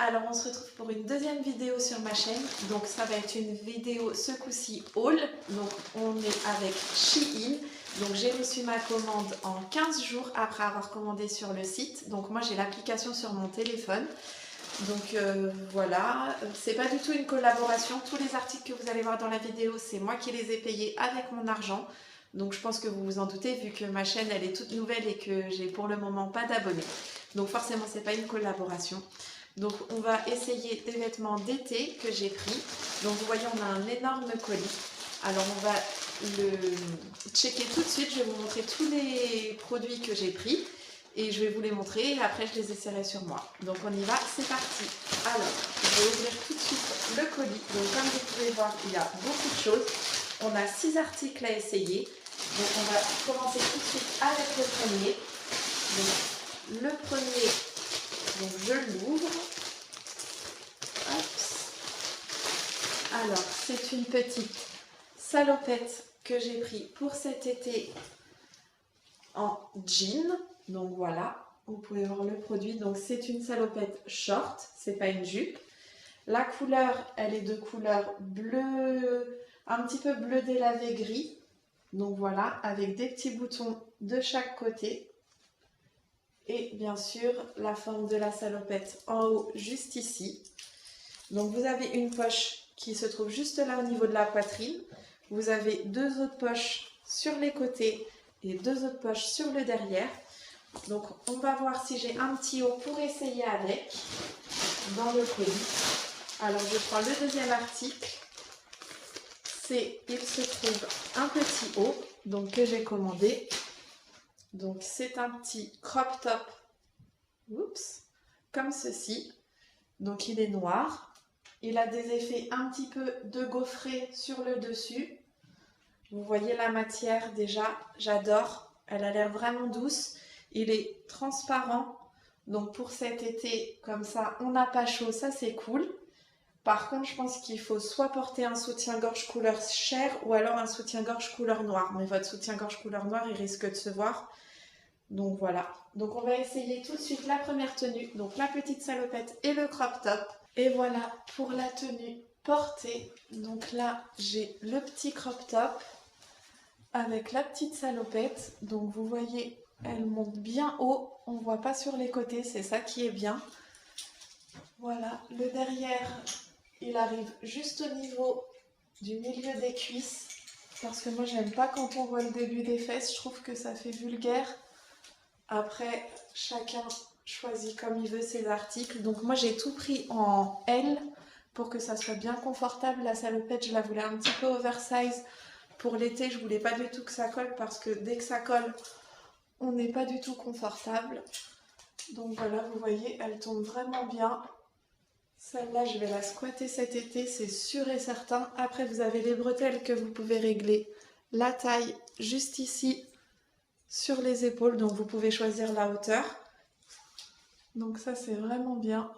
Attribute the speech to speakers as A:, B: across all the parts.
A: Alors on se retrouve pour une deuxième vidéo sur ma chaîne. Donc ça va être une vidéo ce coup-ci haul. Donc on est avec Shein. Donc j'ai reçu ma commande en 15 jours après avoir commandé sur le site. Donc moi j'ai l'application sur mon téléphone. Donc voilà, c'est pas du tout une collaboration. Tous les articles que vous allez voir dans la vidéo, c'est moi qui les ai payés avec mon argent. Donc je pense que vous vous en doutez vu que ma chaîne elle est toute nouvelle et que j'ai pour le moment pas d'abonnés. Donc forcément c'est pas une collaboration. Donc on va essayer des vêtements d'été que j'ai pris. Donc vous voyez on a un énorme colis. Alors on va le checker tout de suite. Je vais vous montrer tous les produits que j'ai pris. Et je vais vous les montrer et après je les essaierai sur moi. Donc on y va, c'est parti. Alors, je vais ouvrir tout de suite le colis. Donc comme vous pouvez voir, il y a beaucoup de choses. On a 6 articles à essayer. Donc on va commencer tout de suite avec le premier. Donc le premier, donc je l'ouvre. Alors c'est une petite salopette que j'ai pris pour cet été en jean. Donc voilà, vous pouvez voir le produit. Donc c'est une salopette short, c'est pas une jupe. La couleur, elle est de couleur bleu, un petit peu bleu délavé gris. Donc voilà, avec des petits boutons de chaque côté. Et bien sûr, la forme de la salopette en haut, juste ici. Donc vous avez une poche qui se trouve juste là au niveau de la poitrine. Vous avez deux autres poches sur les côtés et deux autres poches sur le derrière. Donc on va voir si j'ai un petit haut pour essayer avec dans le colis. Alors je prends le deuxième article. Il se trouve un petit haut donc que j'ai commandé. Donc c'est un petit crop top. Oups, comme ceci. Donc il est noir. Il a des effets un petit peu de gaufré sur le dessus. Vous voyez la matière déjà, j'adore. Elle a l'air vraiment douce. Il est transparent. Donc pour cet été, comme ça, on n'a pas chaud, ça c'est cool. Par contre, je pense qu'il faut soit porter un soutien-gorge couleur chair ou alors un soutien-gorge couleur noire. Mais votre soutien-gorge couleur noire, il risque de se voir. Donc voilà. Donc on va essayer tout de suite la première tenue. Donc la petite salopette et le crop top. Et voilà pour la tenue portée. Donc là, j'ai le petit crop top avec la petite salopette. Donc vous voyez, elle monte bien haut. On ne voit pas sur les côtés, c'est ça qui est bien. Voilà, le derrière, il arrive juste au niveau du milieu des cuisses. Parce que moi, j'aime pas quand on voit le début des fesses. Je trouve que ça fait vulgaire. Après, chacun choisit comme il veut ses articles. Donc moi, j'ai tout pris en L pour que ça soit bien confortable. La salopette, je la voulais un petit peu oversize. Pour l'été, je voulais pas du tout que ça colle parce que dès que ça colle, on n'est pas du tout confortable. Donc voilà, vous voyez, elle tombe vraiment bien. Celle-là, je vais la squatter cet été, c'est sûr et certain. Après, vous avez les bretelles que vous pouvez régler. La taille, juste ici, sur les épaules. Donc vous pouvez choisir la hauteur. Donc ça, c'est vraiment bien.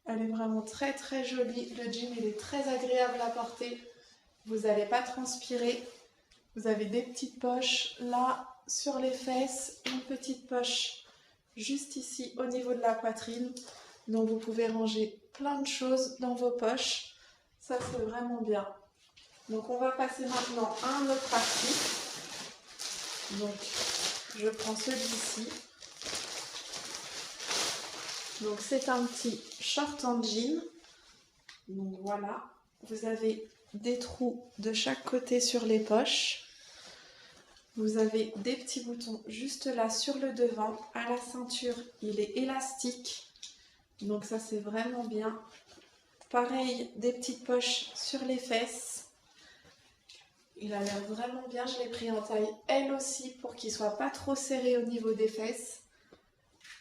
A: Elle est vraiment très très jolie. Le jean, il est très agréable à porter. Vous n'allez pas transpirer. Vous avez des petites poches là sur les fesses, une petite poche juste ici au niveau de la poitrine. Donc vous pouvez ranger plein de choses dans vos poches. Ça c'est vraiment bien. Donc on va passer maintenant à un autre article. Donc je prends celui-ci. Donc c'est un petit short en jean. Donc voilà, vous avez des trous de chaque côté sur les poches. Vous avez des petits boutons juste là sur le devant. À la ceinture, il est élastique. Donc ça c'est vraiment bien. Pareil, des petites poches sur les fesses. Il a l'air vraiment bien. Je l'ai pris en taille L aussi pour qu'il ne soit pas trop serré au niveau des fesses.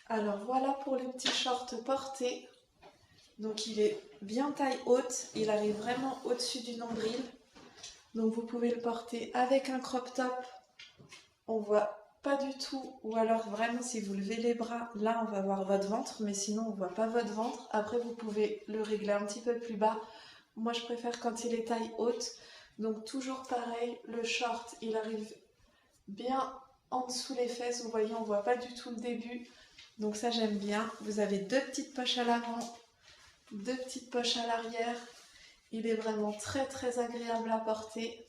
A: Alors voilà pour le petit short porté. Donc il est bien taille haute. Il arrive vraiment au-dessus du nombril. Donc vous pouvez le porter avec un crop top. On voit pas du tout, ou alors vraiment si vous levez les bras, là on va voir votre ventre, mais sinon on voit pas votre ventre. Après vous pouvez le régler un petit peu plus bas. Moi je préfère quand il est taille haute. Donc toujours pareil, le short il arrive bien en dessous les fesses, vous voyez on voit pas du tout le début. Donc ça j'aime bien. Vous avez deux petites poches à l'avant deux petites poches à l'arrière. Il est vraiment très très agréable à porter.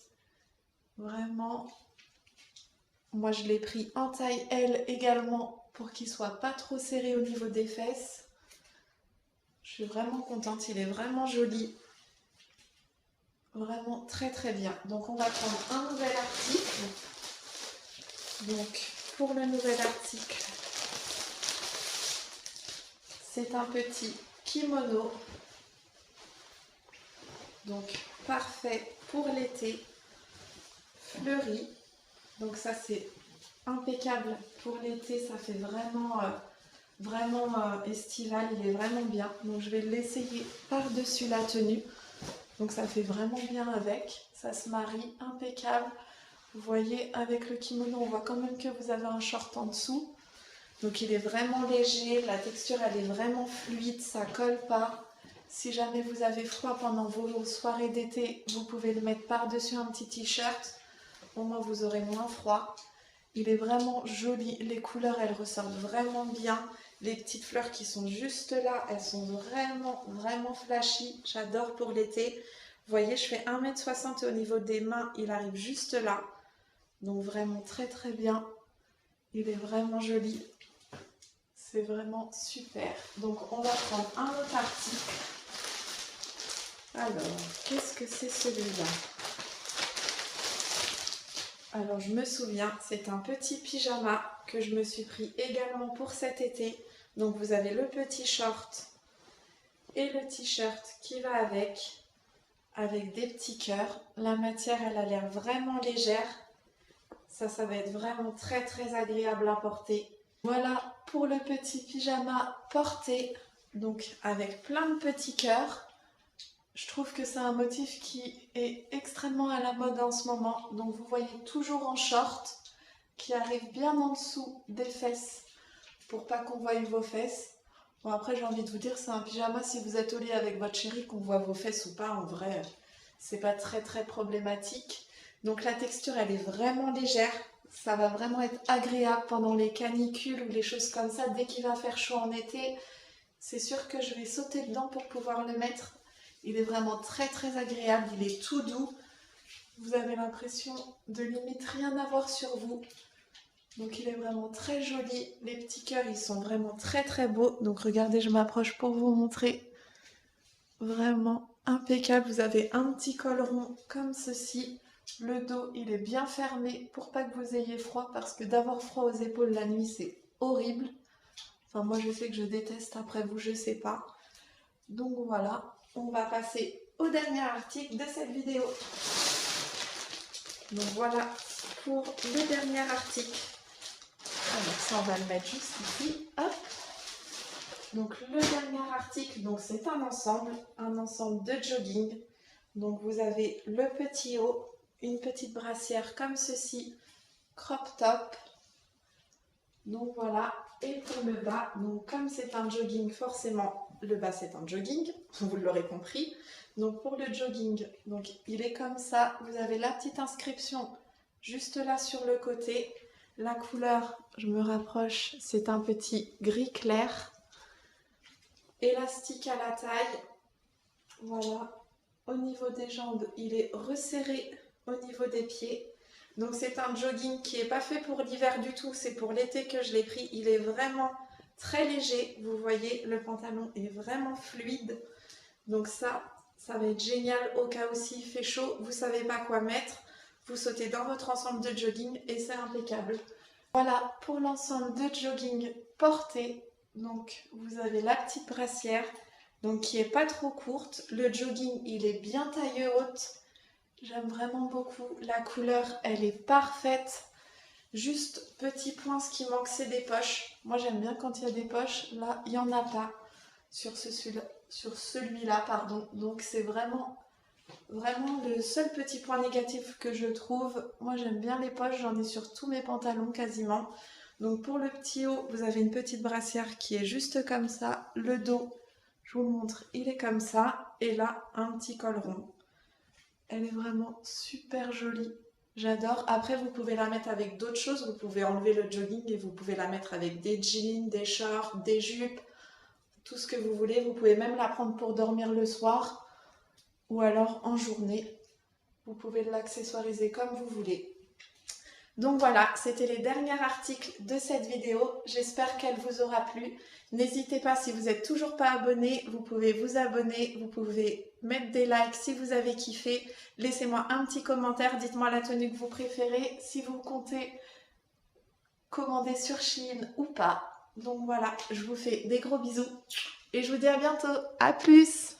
A: Vraiment. Moi je l'ai pris en taille L également pour qu'il soit pas trop serré au niveau des fesses. Je suis vraiment contente, il est vraiment joli. Vraiment très très bien. Donc on va prendre un nouvel article. Donc pour le nouvel article, c'est un petit kimono. Donc parfait pour l'été. Fleuri. Donc ça c'est impeccable pour l'été, ça fait vraiment estival, il est vraiment bien. Donc je vais l'essayer par-dessus la tenue. Donc ça fait vraiment bien avec, ça se marie impeccable. Vous voyez avec le kimono, on voit quand même que vous avez un short en dessous. Donc il est vraiment léger, la texture elle est vraiment fluide, ça colle pas. Si jamais vous avez froid pendant vos soirées d'été, vous pouvez le mettre par-dessus un petit t-shirt. Au moins vous aurez moins froid. Il est vraiment joli, les couleurs elles ressortent vraiment bien. Les petites fleurs qui sont juste là, elles sont vraiment flashy. J'adore pour l'été. Vous voyez, je fais 1m60 et au niveau des mains, il arrive juste là. Donc vraiment très très bien. Il est vraiment joli. C'est vraiment super. Donc on va prendre un autre article. Alors, qu'est-ce que c'est celui-là? Alors je me souviens, c'est un petit pyjama que je me suis pris également pour cet été. Donc vous avez le petit short et le t-shirt qui va avec des petits cœurs. La matière, elle a l'air vraiment légère. Ça va être vraiment très très agréable à porter. Voilà pour le petit pyjama porté, donc avec plein de petits cœurs. Je trouve que c'est un motif qui est extrêmement à la mode en ce moment. Donc vous voyez toujours en short, qui arrive bien en dessous des fesses, pour pas qu'on voie vos fesses. Bon après j'ai envie de vous dire, c'est un pyjama si vous êtes au lit avec votre chérie, qu'on voit vos fesses ou pas, en vrai, c'est pas très très problématique. Donc la texture elle est vraiment légère, ça va vraiment être agréable pendant les canicules ou les choses comme ça. Dès qu'il va faire chaud en été, c'est sûr que je vais sauter dedans pour pouvoir le mettre. Il est vraiment très très agréable, il est tout doux. Vous avez l'impression de limite rien avoir sur vous. Donc il est vraiment très joli. Les petits cœurs, ils sont vraiment très très beaux. Donc regardez, je m'approche pour vous montrer. Vraiment impeccable. Vous avez un petit col rond comme ceci. Le dos, il est bien fermé pour pas que vous ayez froid, parce que d'avoir froid aux épaules la nuit, c'est horrible. Enfin moi je sais que je déteste, après vous je sais pas. Donc voilà, on va passer au dernier article de cette vidéo. Donc voilà pour le dernier article. Alors ça on va le mettre juste ici, hop. Donc le dernier article, donc c'est un ensemble de jogging. Donc vous avez le petit haut, une petite brassière comme ceci, crop top. Donc voilà, et pour le bas, donc comme c'est un jogging, forcément le bas c'est un jogging, vous l'aurez compris. Donc pour le jogging, donc il est comme ça, vous avez la petite inscription juste là sur le côté. La couleur, je me rapproche, c'est un petit gris clair. Élastique à la taille, voilà. Au niveau des jambes, il est resserré au niveau des pieds. Donc c'est un jogging qui n'est pas fait pour l'hiver du tout, c'est pour l'été que je l'ai pris. Il est vraiment très léger, vous voyez, le pantalon est vraiment fluide. Donc ça va être génial au cas où s'il fait chaud, vous ne savez pas quoi mettre. Vous sautez dans votre ensemble de jogging et c'est impeccable. Voilà pour l'ensemble de jogging porté. Donc vous avez la petite brassière, donc qui est pas trop courte. Le jogging il est bien taille haute. J'aime vraiment beaucoup. La couleur elle est parfaite. Juste petit point, ce qui manque c'est des poches. Moi j'aime bien quand il y a des poches. Là il n'y en a pas sur celui-là, pardon. Donc c'est vraiment le seul petit point négatif que je trouve. Moi j'aime bien les poches, j'en ai sur tous mes pantalons quasiment. Donc pour le petit haut, vous avez une petite brassière qui est juste comme ça. Le dos, je vous le montre, il est comme ça. Et là, un petit col rond. Elle est vraiment super jolie. J'adore. Après, vous pouvez la mettre avec d'autres choses. Vous pouvez enlever le jogging et vous pouvez la mettre avec des jeans, des shorts, des jupes. tout ce que vous voulez. Vous pouvez même la prendre pour dormir le soir ou alors en journée. Vous pouvez l'accessoiriser comme vous voulez. Donc voilà, c'était les derniers articles de cette vidéo. J'espère qu'elle vous aura plu. N'hésitez pas, si vous n'êtes toujours pas abonné, vous pouvez vous abonner, vous pouvez mettre des likes si vous avez kiffé. Laissez-moi un petit commentaire, dites-moi la tenue que vous préférez, si vous comptez commander sur Shein ou pas. Donc voilà, je vous fais des gros bisous et je vous dis à bientôt. À plus!